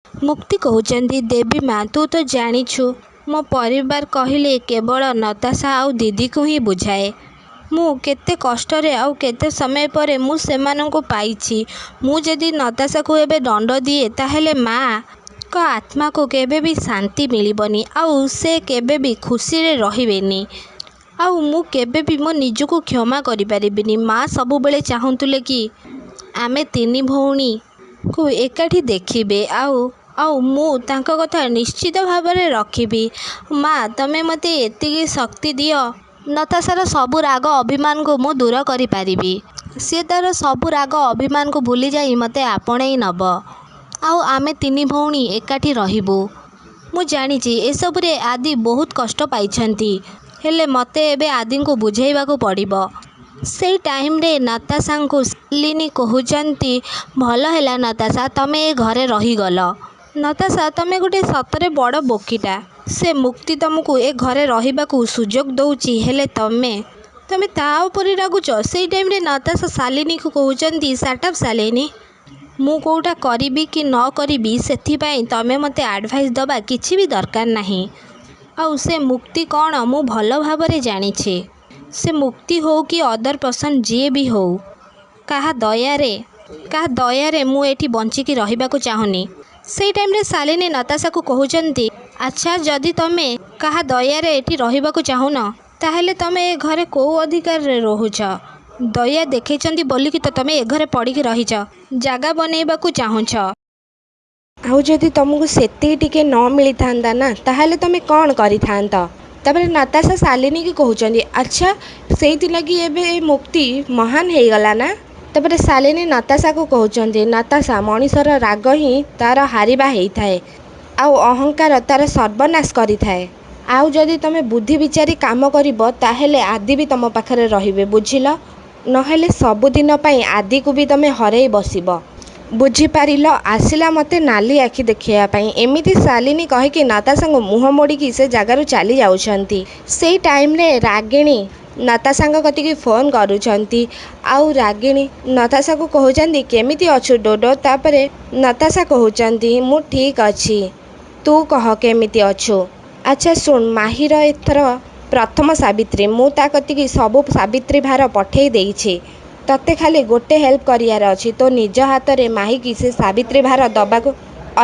ମୁକ୍ତି କହୁଛନ୍ତି, ଦେବୀ ମା' ତୁ ତ ଜାଣିଛୁ ମୋ ପରିବାର କହିଲେ କେବଳ ନତାଶା ଆଉ ଦିଦିକୁ ହିଁ ବୁଝାଏ। ମୁଁ କେତେ କଷ୍ଟରେ ଆଉ କେତେ ସମୟ ପରେ ମୁଁ ସେମାନଙ୍କୁ ପାଇଛି। ମୁଁ ଯଦି ନତାଶାକୁ ଏବେ ଦଣ୍ଡ ଦିଏ ତାହେଲେ ମା'ଙ୍କ ଆତ୍ମାକୁ କେବେ ବି ଶାନ୍ତି ମିଳିବନି ଆଉ ସେ କେବେ ବି ଖୁସିରେ ରହିବେନି। ଆଉ ମୁଁ କେବେ ବି ମୋ ନିଜକୁ କ୍ଷମା କରିପାରିବିନି। ମା' ସବୁବେଳେ ଚାହୁଁଥିଲେ କି ଆମେ ତିନି ଭଉଣୀକୁ ଏକାଠି ଦେଖିବେ ଆଉ ମୁଁ ତାଙ୍କ କଥା ନିଶ୍ଚିତ ଭାବରେ ରଖିବି। ମା' ତମେ ମୋତେ ଏତିକି ଶକ୍ତି ଦିଅ, ନତାଶାର ସବୁ ରାଗ ଅଭିମାନକୁ ମୁଁ ଦୂର କରିପାରିବି। ସିଏ ତା'ର ସବୁ ରାଗ ଅଭିମାନକୁ ଭୁଲିଯାଇ ମୋତେ ଆପଣେଇ ନେବ ଆଉ ଆମେ ତିନି ଭଉଣୀ ଏକାଠି ରହିବୁ। ମୁଁ ଜାଣିଛି ଏସବୁରେ ଆଦି ବହୁତ କଷ୍ଟ ପାଇଛନ୍ତି, ହେଲେ ମୋତେ ଏବେ ଆଦିଙ୍କୁ ବୁଝେଇବାକୁ ପଡ଼ିବ। ସେଇ ଟାଇମ୍ରେ ନତାଶାଙ୍କୁ ଶାଲିନୀ କହୁଛନ୍ତି, ଭଲ ହେଲା ନତାଶା ତମେ ଏ ଘରେ ରହିଗଲ। ନତାଶା ତମେ ଗୋଟେ ସତରେ ବଡ଼ ବୋକିଟା। ସେ ମୁକ୍ତି ତମକୁ ଏ ଘରେ ରହିବାକୁ ସୁଯୋଗ ଦେଉଛି, ହେଲେ ତମେ ତା ଉପରେ ରାଗୁଛ। ସେଇ ଟାଇମ୍ରେ ନତାଶା ଶାଲିନୀକୁ କହୁଛନ୍ତି, ଶାଟ୍ ଅପ୍ ଶାଲିନୀ, ମୁଁ କେଉଁଟା କରିବି କି ନ କରିବି ସେଥିପାଇଁ ତମେ ମୋତେ ଆଡ଼ଭାଇସ୍ ଦେବା କିଛି ବି ଦରକାର ନାହିଁ। ଆଉ ସେ ମୁକ୍ତି କ'ଣ ମୁଁ ଭଲ ଭାବରେ ଜାଣିଛି। ସେ ମୁକ୍ତି ହଉ କି ଅଦର ପର୍ସନ୍ ଯିଏ ବି ହଉ, କାହା ଦୟାରେ ମୁଁ ଏଠି ବଞ୍ଚିକି ରହିବାକୁ ଚାହୁଁନି। ସେଇ ଟାଇମ୍ରେ ଶାଲିନୀ ନତାଶାକୁ କହୁଛନ୍ତି, ଆଚ୍ଛା ଯଦି ତମେ କାହା ଦୟାରେ ଏଠି ରହିବାକୁ ଚାହୁଁନ ତାହେଲେ ତମେ ଏ ଘରେ କେଉଁ ଅଧିକାରରେ ରହୁଛ? ଦୟା ଦେଖେଇଛନ୍ତି ବୋଲିକି ତ ତମେ ଏ ଘରେ ପଡ଼ିକି ରହିଛ, ଜାଗା ବନେଇବାକୁ ଚାହୁଁଛ। ଆଉ ଯଦି ତମକୁ ସେତିକି ଟିକେ ନ ମିଳିଥାନ୍ତା ନା ତାହେଲେ ତମେ କ'ଣ କରିଥାନ୍ତ? ତାପରେ ନତାଶା ଶାଲିନୀକି କହୁଛନ୍ତି, ଆଚ୍ଛା ସେଇଥିଲାଗି ଏବେ ଏ ମୁକ୍ତି ମହାନ ହେଇଗଲା ନା? ତାପରେ ଶାଲିନୀ ନତାଶାକୁ କହୁଛନ୍ତି, ନତାଶା ମଣିଷର ରାଗ ହିଁ ତା'ର ହାରିବା ହେଇଥାଏ ଆଉ ଅହଙ୍କାର ତା'ର ସର୍ବନାଶ କରିଥାଏ। ଆଉ ଯଦି ତମେ ବୁଦ୍ଧି ବିଚାରି କାମ କରିବ ତାହେଲେ ଆଦି ବି ତମ ପାଖରେ ରହିବେ, ବୁଝିଲ? ନହେଲେ ସବୁଦିନ ପାଇଁ ଆଦିକୁ ବି ତମେ ହରେଇ ବସିବ। ବୁଝିପାରିଲ? ଆସିଲା ମୋତେ ନାଲି ଆଖି ଦେଖେଇବା ପାଇଁ। ଏମିତି ଶାଲିନୀ କହିକି ନତାଶାଙ୍କୁ ମୁହଁ ମୋଡ଼ିକି ସେ ଜାଗାରୁ ଚାଲି ଯାଉଛନ୍ତି। ସେଇ ଟାଇମ୍ରେ ରାଗିଣୀ ନତାଶାଙ୍କ କତିକି ଫୋନ୍ କରୁଛନ୍ତି ଆଉ ରାଗିଣୀ ନତାଶାକୁ କହୁଛନ୍ତି, କେମିତି ଅଛୁ ଡୋଡୋ? ତାପରେ ନତାଶା କହୁଛନ୍ତି, ମୁଁ ଠିକ୍ ଅଛି, ତୁ କହ କେମିତି ଅଛୁ? ଆଚ୍ଛା ଶୁଣ, ମାହିର ଏଥର ପ୍ରଥମ ସାବିତ୍ରୀ, ମୁଁ ତା କତିକି ସବୁ ସାବିତ୍ରୀ ଭାର ପଠେଇ ଦେଇଛି। ତତେ ଖାଲି ଗୋଟେ ହେଲ୍ପ କରିବାର ଅଛି, ତୋ ନିଜ ହାତରେ ମାହିକି ସେ ସାବିତ୍ରୀ ଭାର ଦେବାକୁ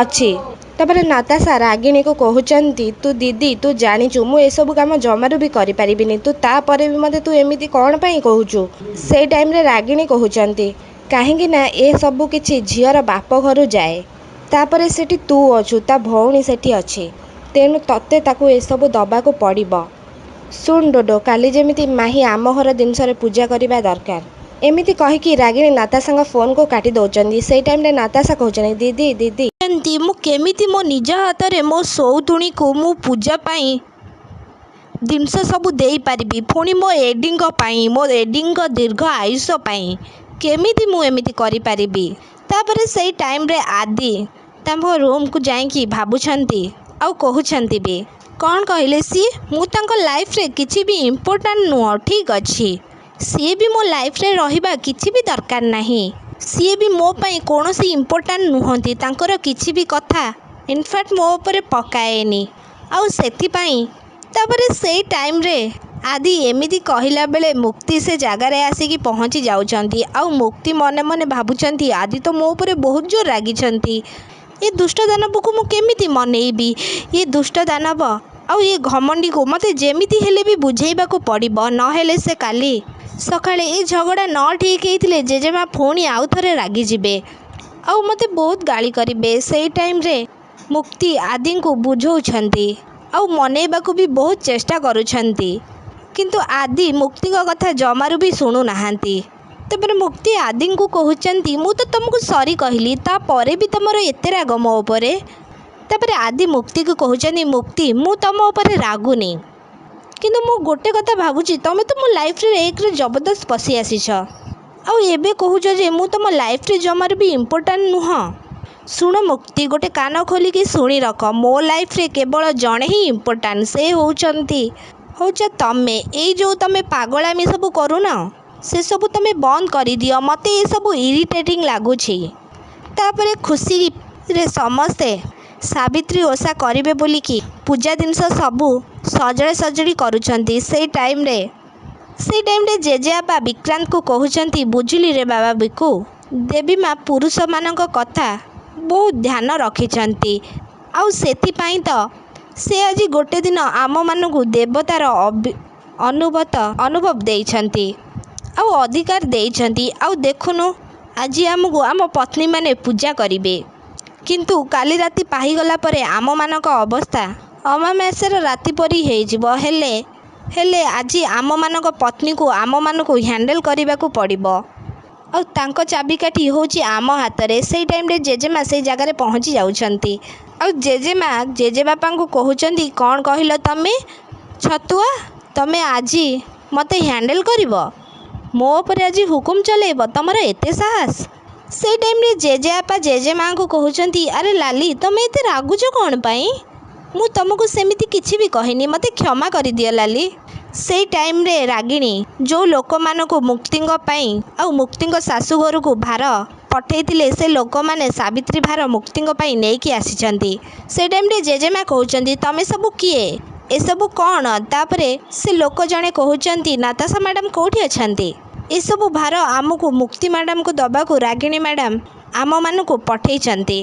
ଅଛି। ତାପରେ ନତାଶା ରାଗିଣୀକୁ କହୁଛନ୍ତି, ତୁ ଦିଦି ତୁ ଜାଣିଛୁ ମୁଁ ଏସବୁ କାମ ଜମାରୁ ବି କରିପାରିବିନି, ତୁ ତାପରେ ବି ମୋତେ ତୁ ଏମିତି କ'ଣ ପାଇଁ କହୁଛୁ? ସେଇ ଟାଇମ୍ରେ ରାଗିଣୀ କହୁଛନ୍ତି, କାହିଁକି ନା ଏ ସବୁ କିଛି ଝିଅର ବାପ ଘରୁ ଯାଏ, ତାପରେ ସେଠି ତୁ ଅଛୁ, ତା ଭଉଣୀ ସେଠି ଅଛି, ତେଣୁ ତତେ ତାକୁ ଏସବୁ ଦେବାକୁ ପଡ଼ିବ। ଶୁଣ ଡୋଡୋ, କାଲି ଯେମିତି ମାହି ଆମ ଘର ଜିନିଷରେ ପୂଜା କରିବା ଦରକାର। ଏମିତି କହିକି ରାଗିଣୀ ନତାଶାଙ୍କ ଫୋନ୍କୁ କାଟି ଦେଉଛନ୍ତି। ସେଇ ଟାଇମ୍ରେ ନତାଶା କହୁଛନ୍ତି, ଦିଦି ମୁଁ କେମିତି ମୋ ନିଜ ହାତରେ ମୋ ସଉତୁଣୀକୁ ମୁଁ ପୂଜା ପାଇଁ ଜିନିଷ ସବୁ ଦେଇପାରିବି, ପୁଣି ମୋ ଏଡିଙ୍କ ପାଇଁ, ମୋ ଏଡିଙ୍କ ଦୀର୍ଘ ଆୟୁଷ ପାଇଁ କେମିତି ମୁଁ ଏମିତି କରିପାରିବି? ତାପରେ ସେଇ ଟାଇମ୍ରେ ଆଦି ତାଙ୍କ ରୁମ୍କୁ ଯାଇକି ଭାବୁଛନ୍ତି ଆଉ କହୁଛନ୍ତି ବି, କ'ଣ କହିଲେ ସିଏ? ମୁଁ ତାଙ୍କ ଲାଇଫ୍ରେ କିଛି ବି ଇମ୍ପୋର୍ଟାଣ୍ଟ ନୁହଁ, ଠିକ୍ ଅଛି। ସିଏ ବି ମୋ ଲାଇଫ୍ରେ ରହିବା କିଛି ବି ଦରକାର ନାହିଁ। ସିଏ ବି ମୋ ପାଇଁ କୌଣସି ଇମ୍ପୋର୍ଟାଣ୍ଟ ନୁହନ୍ତି। ତାଙ୍କର କିଛି ବି କଥା ଇନଫ୍ୟାକ୍ଟ ମୋ ଉପରେ ପକାଏନି ଆଉ ସେଥିପାଇଁ। ତାପରେ ସେଇ ଟାଇମ୍ରେ ଆଦି ଏମିତି କହିଲା ବେଳେ ମୁକ୍ତି ସେ ଜାଗାରେ ଆସିକି ପହଞ୍ଚି ଯାଉଛନ୍ତି ଆଉ ମୁକ୍ତି ମନେ ମନେ ଭାବୁଛନ୍ତି, ଆଦି ତ ମୋ ଉପରେ ବହୁତ ଜୋର ରାଗିଛନ୍ତି। ଏ ଦୁଷ୍ଟ ଦାନବକୁ ମୁଁ କେମିତି ମନେଇବି? ଏ ଦୁଷ୍ଟ ଦାନବ ଆଉ ଏ ଘମଣ୍ଡିକୁ ମୋତେ ଯେମିତି ହେଲେ ବି ବୁଝେଇବାକୁ ପଡ଼ିବ, ନହେଲେ ସେ କାଲି ସକାଳେ ଏ ଝଗଡ଼ା ନ ଠିକ୍ ହେଇଥିଲେ ଜେଜେମା ପୁଣି ଆଉ ଥରେ ରାଗିଯିବେ ଆଉ ମୋତେ ବହୁତ ଗାଳି କରିବେ। ସେଇ ଟାଇମ୍ରେ ମୁକ୍ତି ଆଦିଙ୍କୁ ବୁଝଉଛନ୍ତି ଆଉ ମନେଇବାକୁ ବି ବହୁତ ଚେଷ୍ଟା କରୁଛନ୍ତି, କିନ୍ତୁ ଆଦି ମୁକ୍ତିଙ୍କ କଥା ଜମାରୁ ବି ଶୁଣୁନାହାନ୍ତି। ତାପରେ ମୁକ୍ତି ଆଦିଙ୍କୁ କହୁଛନ୍ତି, ମୁଁ ତ ତୁମକୁ ସରି କହିଲି, ତାପରେ ବି ତୁମର ଏତେ ରାଗ ମୋ ଉପରେ? ତାପରେ ଆଦି ମୁକ୍ତିକୁ କହୁଛନ୍ତି, ମୁକ୍ତି ମୁଁ ତୁମ ଉପରେ ରାଗୁନି, କିନ୍ତୁ ମୁଁ ଗୋଟେ କଥା ଭାବୁଛି, ତୁମେ ତ ମୋ ଲାଇଫ୍ରେ ଏକରେ ଜବରଦସ୍ତ ପଶି ଆସିଛ ଆଉ ଏବେ କହୁଛ ଯେ ମୁଁ ତୁମ ଲାଇଫ୍ରେ ଜମାରୁ ବି ଇମ୍ପୋର୍ଟାଣ୍ଟ ନୁହଁ। ଶୁଣ ମୁକ୍ତି, ଗୋଟେ କାନ ଖୋଲିକି ଶୁଣି ରଖ, ମୋ ଲାଇଫ୍ରେ କେବଳ ଜଣେ ହିଁ ଇମ୍ପୋର୍ଟାଣ୍ଟ, ସେ ହଉଛ ତମେ। ଏଇ ଯେଉଁ ତମେ ପାଗଳାମି ସବୁ କରୁନ ସେସବୁ ତମେ ବନ୍ଦ କରିଦିଅ, ମୋତେ ଏସବୁ ଇରିଟେଟିଂ ଲାଗୁଛି। ତାପରେ ଖୁସି ରେ ସମସ୍ତେ ସାବିତ୍ରୀ ଓଷା କରିବେ ବୋଲିକି ପୂଜା ଜିନିଷ ସବୁ ସଜଡ଼ି କରୁଛନ୍ତି। ସେଇ ଟାଇମ୍ରେ ଜେଜେବାପା ବିକ୍ରାନ୍ତକୁ କହୁଛନ୍ତି, ବୁଝିଲି ରେ ବାବା ବିକୁ, ଦେବୀ ମା' ପୁରୁଷମାନଙ୍କ କଥା ବହୁତ ଧ୍ୟାନ ରଖିଛନ୍ତି। ଆଉ ସେଥିପାଇଁ ତ ସେ ଆଜି ଗୋଟେ ଦିନ ଆମମାନଙ୍କୁ ଦେବତାର ଅନୁଭବ ଦେଇଛନ୍ତି ଆଉ ଅଧିକାର ଦେଇଛନ୍ତି। ଆଉ ଦେଖୁନୁ, ଆଜି ଆମକୁ ଆମ ପତ୍ନୀମାନେ ପୂଜା କରିବେ, କିନ୍ତୁ କାଲି ରାତି ପାହିଗଲା ପରେ ଆମମାନଙ୍କ ଅବସ୍ଥା ଅମାବାସ୍ୟାର ରାତି ପରି ହେଇଯିବ। ହେଲେ ଆଜି ଆମମାନଙ୍କ ପତ୍ନୀକୁ ଆମମାନଙ୍କୁ ହ୍ୟାଣ୍ଡେଲ୍ କରିବାକୁ ପଡ଼ିବ। ଆଉ ତାଙ୍କ ଚାବିକାଠି ହେଉଛି ଆମ ହାତରେ। ସେଇ ଟାଇମ୍ରେ ଜେଜେମା ସେଇ ଜାଗାରେ ପହଞ୍ଚି ଯାଉଛନ୍ତି। ଆଉ ଜେଜେମା ଜେଜେବାପାଙ୍କୁ କହୁଛନ୍ତି, କ'ଣ କହିଲ ତମେ ଛତୁଆ? ତମେ ଆଜି ମୋତେ ହ୍ୟାଣ୍ଡେଲ୍ କରିବ? ମୋ ଉପରେ ଆଜି ହୁକୁମ ଚଲେଇବ? ତମର ଏତେ ସାହସ? ସେଇ ଟାଇମ୍ରେ ଜେଜେବାପା ଜେଜେମାଙ୍କୁ କହୁଛନ୍ତି, ଆରେ ଲାଲି, ତମେ ଏତେ ରାଗୁଛ କ'ଣ ପାଇଁ? ମୁଁ ତମକୁ ସେମିତି କିଛି ବି କହିନି, ମୋତେ କ୍ଷମା କରିଦିଅ ଲାଲି। ସେଇ ଟାଇମ୍ରେ ରାଗିଣୀ ଯେଉଁ ଲୋକମାନଙ୍କୁ ମୁକ୍ତିଙ୍କ ପାଇଁ ଆଉ ମୁକ୍ତିଙ୍କ ଶାଶୁଘରକୁ ଭାର ପଠାଇଥିଲେ, ସେ ଲୋକମାନେ ସାବିତ୍ରୀ ଭାର ମୁକ୍ତିଙ୍କ ପାଇଁ ନେଇକି ଆସିଛନ୍ତି। ସେଇ ଟାଇମ୍ରେ ଜେଜେମା କହୁଛନ୍ତି, ତମେ ସବୁ କିଏ? ଏସବୁ କ'ଣ? ତାପରେ ସେ ଲୋକ ଜଣେ କହୁଛନ୍ତି, ନାତାଶା ମ୍ୟାଡ଼ାମ୍ କେଉଁଠି ଅଛନ୍ତି? ଏସବୁ ଭାର ଆମକୁ ମୁକ୍ତି ମ୍ୟାଡ଼ାମ୍କୁ ଦେବାକୁ ରାଗିଣୀ ମ୍ୟାଡ଼ାମ୍ ଆମମାନଙ୍କୁ ପଠାଇଛନ୍ତି।